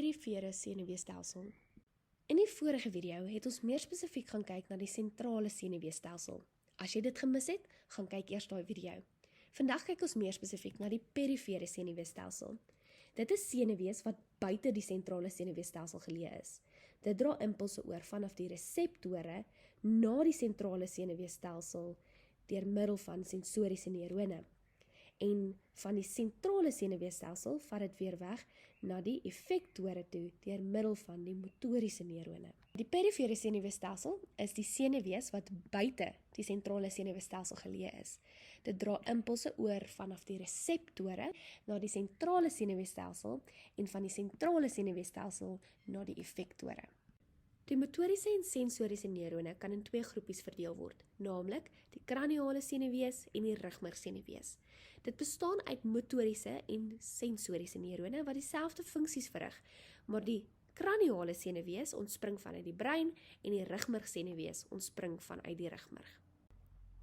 perifere senuweestelsel. In die vorige video het ons meer spesifiek gaan kyk na die sentrale senuweestelsel. As jy dit gemis het, gaan kyk eers daai video. Vandag kyk ons meer spesifiek na die perifere senuweestelsel. Dit is senuwees wat buite die sentrale senuweestelsel geleë is. Dit dra impulse oor vanaf die reseptore na die sentrale senuweestelsel deur middel van sensoriese neurone. En van die sentrale senuweestelsel vat dit weer weg na die effektore toe deur middel van die motoriese neurone. Die perifere senuweestelsel is die senuwees wat buite die sentrale senuweestelsel geleë is. Dit dra impulse oor vanaf die reseptore na die sentrale senuweestelsel en van die sentrale senuweestelsel na die effektore. Die motoriese en sensoriese neurone kan in twee groepies verdeel word, naamlik die kraniale senuwees en die rugmergsenuwees. Dit bestaan uit motoriese en sensoriese neurone wat dieselfde funksies verrig, maar die kraniale senuwees ontspring vanuit die brein en die rugmergsenuwees ontspring vanuit die rugmerg.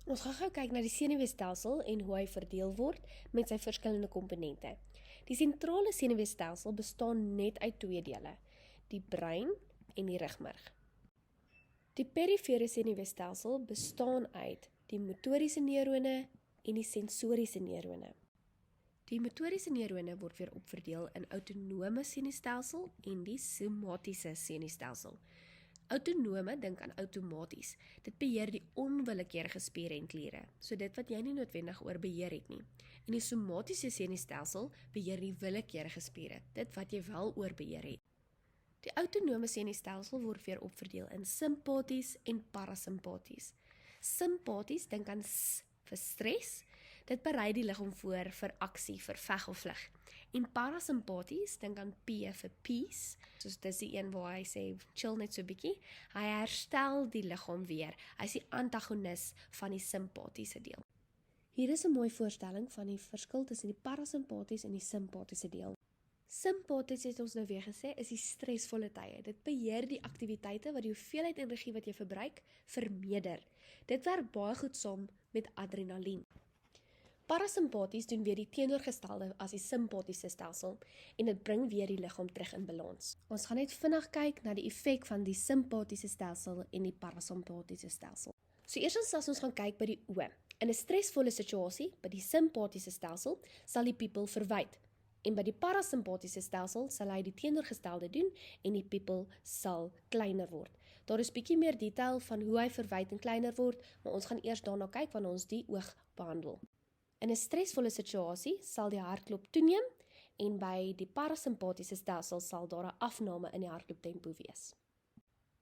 Ons gaan gou kyk na die senuweestelsel en hoe hy verdeel word met sy verskillende komponente. Die sentrale senuweestelsel bestaan net uit twee dele, die brein en die rugmerg. Die perifere senuweestelsel bestaan uit die motoriese neurone en die sensoriese neurone. Die motoriese neurone word weer opverdeel in autonome senuistelsel en die somatiese senuistelsel. Autonome dink aan outomaties. Dit beheer die onwillekeurige spiere en kliere, so dit wat jy nie noodwendig oor beheer het nie. En die somatiese senuistelsel beheer die willekeurige spiere, dit wat jy wel oor beheer het. Die autonome senuistelsel word weer opverdeel in simpaties en parasimpaties. Simpaties dink aan S vir stres, dit berei die liggaam voor vir aksie, vir veg of vlug. En parasimpaties dink aan P vir peace, soos dis die een waar hy sê, chill net so bietjie. Hy herstel die liggaam weer, hy is die antagonis van die simpatiese deel. Hier is 'n mooi voorstelling van die verskil tussen die parasimpaties en die simpatiese deel. Simpaties het ons nou weer gesê, is die stresvolle tye. Dit beheer die aktiwiteite wat die hoeveelheid energie wat jy verbruik, vermeerder. Dit werk baie goed saam met adrenalien. Parasimpaties doen weer die teenoorgestelde as die simpatiese stelsel en dit bring weer die liggaam terug in balans. Ons gaan net vinnig kyk na die effek van die simpatiese stelsel en die parasimpatiese stelsel. So eerstens as ons gaan kyk by die oë. In 'n stresvolle situasie, by die simpatiese stelsel, sal die pupil verwyd. En by die parasimpatiese stelsel sal hy die teenoorgestelde doen en die pupil sal kleiner word. Daar is bietjie meer detail van hoe hy verwyd en kleiner word, maar ons gaan eers daarna kyk wanneer ons die oog behandel. In 'n stresvolle situasie sal die hartklop toeneem en by die parasimpatiese stelsel sal daar 'n afname in die hartkloptempo wees.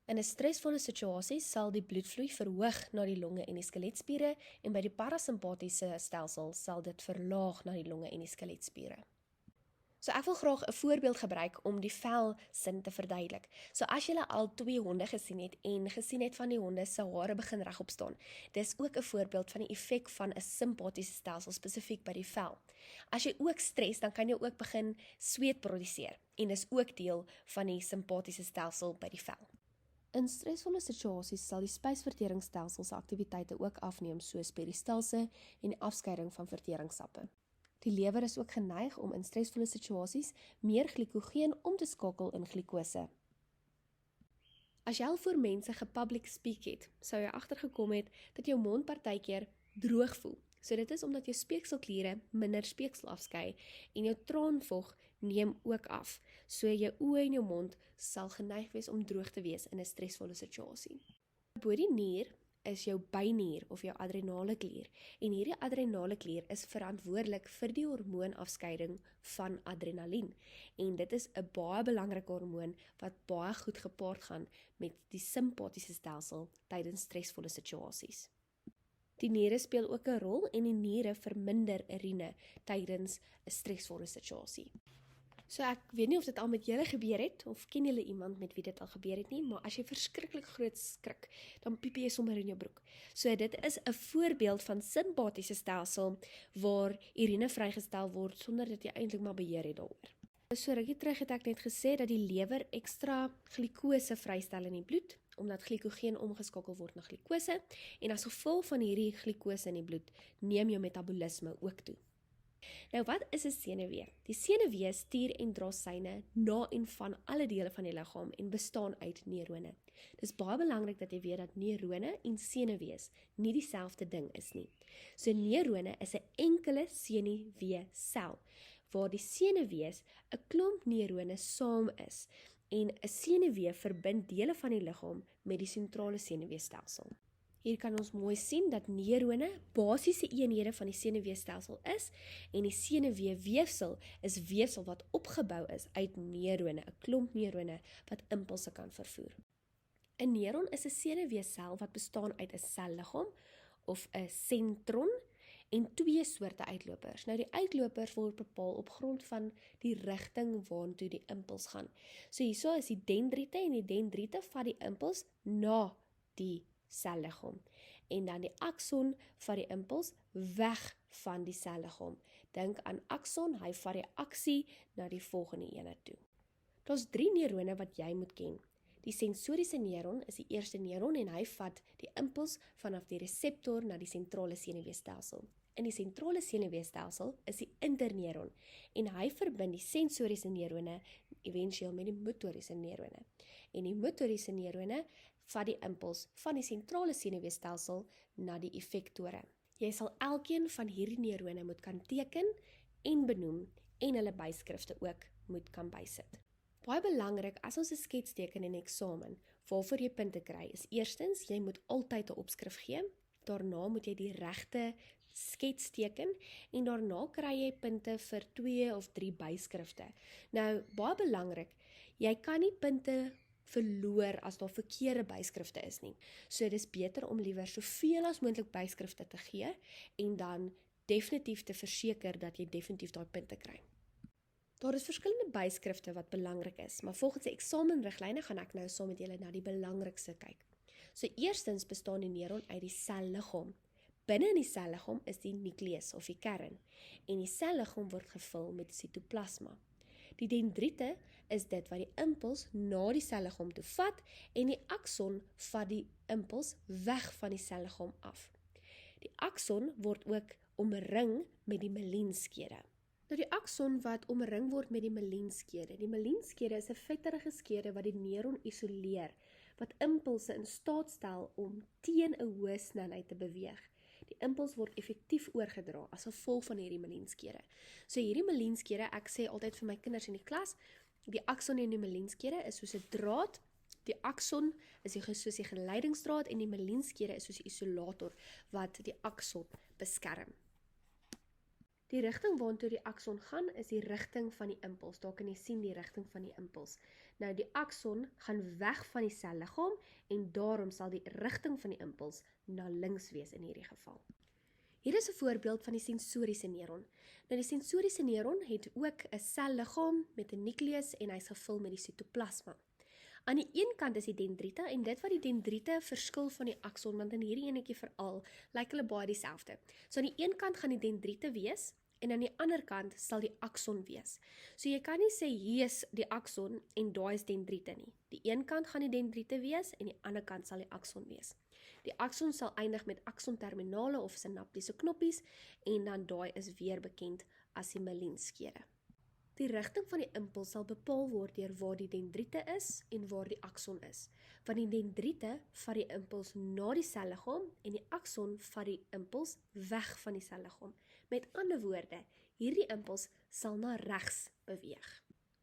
In 'n stresvolle situasie sal die bloedvloei verhoog na die longe en die skeletspiere en by die parasimpatiese stelsel sal dit verlaag na die longe en die skeletspiere. So ek wil graag 'n voorbeeld gebruik om die velsin te verduidelik. So as julle al 2 honde gesien het en gesien het van die honde se hare begin regop staan, dis ook 'n voorbeeld van die effek van 'n simpatiese stelsel spesifiek by die vel. As jy ook stres, dan kan jy ook begin sweet produseer en dis ook deel van die simpatiese stelsel by die vel. In stresvolle situasies sal die spysverteringsstelsel se aktiwiteite ook afneem soos peristalse en die afskeiding van verteringssappe. Die lewer is ook geneig om in stresvolle situasies meer glikogeen om te skakel in glikose. As jy al voor mense gepublic speak het, sou jy agtergekom het dat jou mond partykeer droog voel. So dit is omdat jou speekselkliere minder speeksel afskei en jou traanvog neem ook af. So jou oë en jou mond sal geneig wees om droog te wees in 'n stresvolle situasie. Bo die nier is jou bynier of jou adrenale klier en hierdie adrenale klier is verantwoordelik vir die hormoonafskeiding van adrenalien en dit is 'n baie belangrike hormoon wat baie goed gepaard gaan met die simpatiese stelsel tydens stresvolle situasies. Die niere speel ook 'n rol en die niere verminder urine tydens 'n stresvolle situasie. So ek weet nie of dit al met julle gebeur het, of ken julle iemand met wie dit al gebeur het nie, maar as jy verskriklik groot skrik, dan piep jy sommer in jou broek. So dit is 'n voorbeeld van simpatiese stelsel, waar urine vrygestel word, sonder dat jy eintlik maar beheer het daaroor. So rukkie terug het ek net gesê, dat die lewer extra glikose vrystel in die bloed, omdat glikogeen omgeskakel word na glikose, en as gevolg van hierdie glikose in die bloed, neem jou metabolisme ook toe. Nou wat is 'n senuwee? Die senuwee stuur en dra seine na en van alle dele van die liggaam en bestaan uit neurone. Dis baie belangrik dat jy weet dat neurone en senuwees nie dieselfde ding is nie. So neurone is 'n enkele senuweesel, waar die senuwees 'n klomp neurone saam is en 'n senuwee verbind dele van die liggaam met die sentrale senuweestelsel. Hier kan ons mooi sien dat neurone basiese eenhede van die senuweestelsel is en die senuweeweefsel is weefsel wat opgebou is uit neurone, 'n klomp neurone wat impulse kan vervoer. 'n Neuron is 'n senuweesel wat bestaan uit 'n selliggaam of 'n sentron en twee soorte uitlopers. Nou die uitlopers word bepaal op grond van die rigting waantoe die impuls gaan. So hierso is die dendriete en die dendriete vat die impuls na die selliggaam en dan die akson vat die impuls weg van die selliggaam. Dink aan akson, hy vat die aksie na die volgende ene toe. Daar's 3 neurone wat jy moet ken. Die sensoriese neuron is die eerste neuron en hy vat die impuls vanaf die reseptor na die sentrale senuweestelsel. In die sentrale senuweestelsel is die interneuron en hy verbind die sensoriese neurone eventueel met die motoriese neurone. En die motoriese neurone vat die impuls van die sentrale senuweestelsel na die effektore. Jy sal elkeen van hierdie neurone moet kan teken en benoem en hulle byskrifte ook moet kan bysit. Baie belangrik as ons 'n skets teken in eksamen, waarvoor jy punte kry, is eerstens, jy moet altyd 'n opskrif gee, daarna moet jy die regte skets teken en daarna kry jy punte vir 2 of 3 byskrifte. Nou, baie belangrik, jy kan nie punte verloor as daar verkeerde byskrifte is nie. So dis beter om liewer soveel as moontlik byskrifte te gee en dan definitief te verseker dat jy definitief daai punte kry. Daar is verskillende byskrifte wat belangrik is, maar volgens die eksamenriglyne gaan ek nou saam met julle na die belangrikste kyk. So eerstens bestaan die neuron uit die selliggaam. Binne in die selliggaam is die nukleus of die kern en die selliggaam word gevul met sitoplasma. Die dendriete is dit wat die impuls na die selliggaam toe vat en die akson vat die impuls weg van die selliggaam af. Die akson word ook omring met die myelienskede. Nou die akson wat omring word met die myelienskede. Die myelienskede is 'n vetterige skede wat die neuron isoleer, wat impulse in staat stel om teen 'n hoë snelheid te beweeg. Die impuls word effektief oorgedra as gevolg van hierdie myelienskede. So hierdie myelienskede, ek sê altyd vir my kinders in die klas, die akson en die myelienskede is soos 'n draad. Die akson is soos die geleidingsdraad en die myelienskede is soos die isolator wat die akson beskerm. Die rigting waantoe die akson gaan is die rigting van die impuls. Daar kan jy sien die rigting van die impuls. Nou die akson gaan weg van die selliggaam en daarom sal die rigting van die impuls na links wees in hierdie geval. Hier is 'n voorbeeld van die sensoriese neuron. Nou die sensoriese neuron het ook 'n selliggaam met 'n nukleus en hy's gevul met die sitoplasma. Aan die een kant is die dendriete en dit wat die dendriete verskil van die akson, want in hierdie enetjie veral lyk hulle baie dieselfde. So aan die een kant gaan die dendriete wees en aan die ander kant sal die akson wees. So jy kan nie sê hier is die akson en daai is dendriete nie. Die een kant gaan die dendriete wees en die ander kant sal die akson wees. Die akson sal eindig met aksonterminale of sinaptiese knoppies en dan daai is weer bekend as die myelienskede. Die rigting van die impuls sal bepaal word deur waar die dendriete is en waar die akson is. Want die dendriete vat die impuls na die selliggaam en die akson vat die impuls weg van die selliggaam. Met ander woorde, hierdie impuls sal na regs beweeg.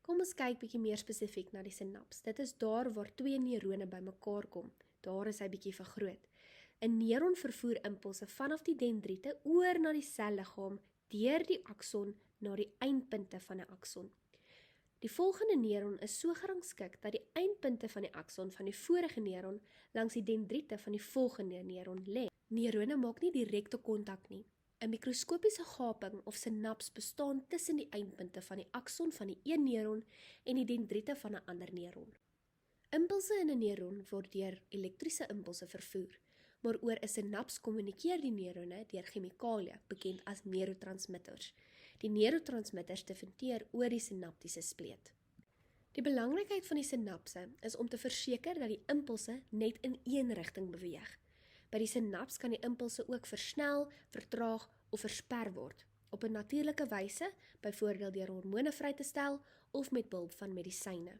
Kom ons kyk bietjie meer spesifiek na die sinaps. Dit is daar waar 2 neurone bymekaar kom. Daar is hy bietjie vergroot. 'n Neuron vervoer impulse vanaf die dendriete oor na die selliggaam deur die akson na die eindpunte van 'n akson. Die volgende neuron is so gerangskik dat die eindpunte van die akson van die vorige neuron langs die dendriete van die volgende neuron lê. Neurone maak nie direkte kontak nie. 'n Mikroskopiese gaping of sinaps bestaan tussen die eindpunte van die akson van die een neuron en die dendriete van 'n ander neuron. Impulse in 'n neuron word deur elektriese impulse vervoer, maar oor 'n sinaps kommunikeer die neurone deur chemikalieë, bekend as neurotransmitters. Die neurotransmitters differentieer oor die sinaptiese spleet. Die belangrikheid van die sinapse is om te verseker dat die impulse net in een rigting beweeg. By die sinaps kan die impulse ook versnel, vertraag of versper word. op 'n natuurlike wyse, byvoorbeeld deur hormone vry te stel of met behulp van medisyne.